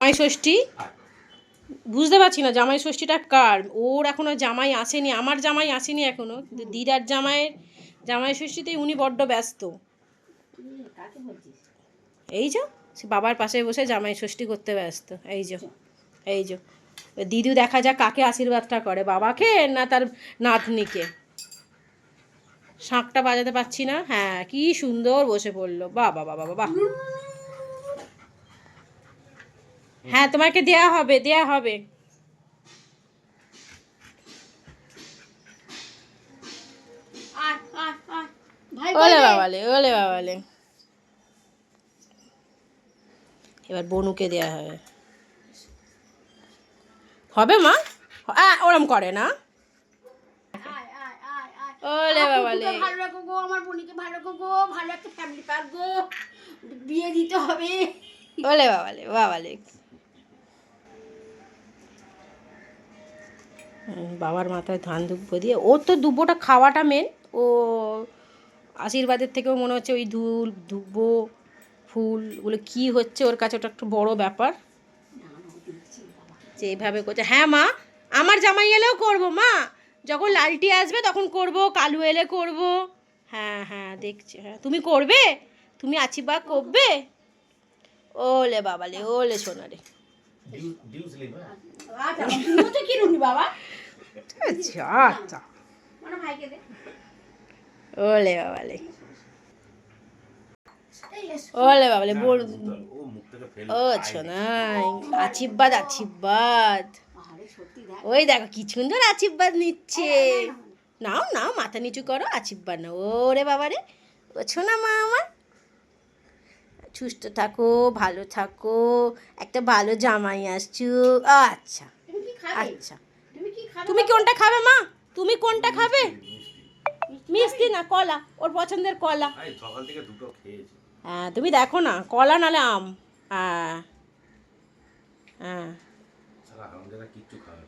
জামাই ষষ্ঠী বুঝতে পারছি না জামাই ষষ্ঠীটা কার। ওর এখনও জামাই আসেনি, আমার জামাই আসেনি এখনও, কিন্তু দিদার জামাইয়ের জামাই ষষ্ঠীতেই উনি বড্ড ব্যস্ত। এই যে সে বাবার পাশে বসে জামাই ষষ্ঠী করতে ব্যস্ত। এই যে দিদু দেখা যাক কাকে আশীর্বাদটা করে, বাবাকে না তার নাতনিকে। শাঁখটা বাজাতে পারছি না। হ্যাঁ, কি সুন্দর বসে পড়লো, বাহ বাহ বাহ বাহ। হ্যাঁ, তোমাকে দেয়া হবে, দেয়া হবে। ওলে বাবালে, ওলে বাবালে। এবার বনুকে দেয়া হবে। হবে মা, ওরম করে না। ওলে বাবালে, ভালো রাখো গো, আমার বোনকে ভালো রাখো গো, ভালো একটা ফ্যামিলি পাক গো, বিয়ে দিতে হবে। ওলে বাবালে বাবালে। বাবার মাথায় ধান দুব্বো দিয়ে, ওর তো দুব্বোটা খাওয়াটা মেন। ও আশীর্বাদের থেকেও মনে হচ্ছে ওই দুব্বো ফুলগুলো কী হচ্ছে ওর কাছে, ওটা একটু বড় ব্যাপার যে এইভাবে করছে। হ্যাঁ মা, আমার জামাই এলেও করবো মা, যখন লালটি আসবে তখন করব, কালু এলে করব। হ্যাঁ হ্যাঁ দেখছি। হ্যাঁ তুমি করবে, তুমি আছিবা করবে। ওলে বাবালে, ওলে সোনারে। আচ্ছা ওলে বাবালে, ওলে বাবালে বল। ও সোনাই, আশীর্বাদ আশীর্বাদ। ওই দেখো কি সুন্দর আশীর্বাদ নিচ্ছে। নাও নাও, মাথা নিচু করো, আশীর্বাদ নাও। ওরে বাবারে, ও সোনা মা আমার, সুস্থ থাকো, ভালো থাকো, একটা ভালো জামাই আসছো। আচ্ছা আচ্ছা, তুমি কোনটা খাবে মা, তুমি কোনটা খাবে? মিষ্টি না কলা, ওর পছন্দের কলা। সকাল থেকে দুটো খেয়েছি। হ্যাঁ তুমি দেখো না, কলা নালে আম। হ্যাঁ হ্যাঁ সারা হারামজাদা কিচ্ছু খাবে না।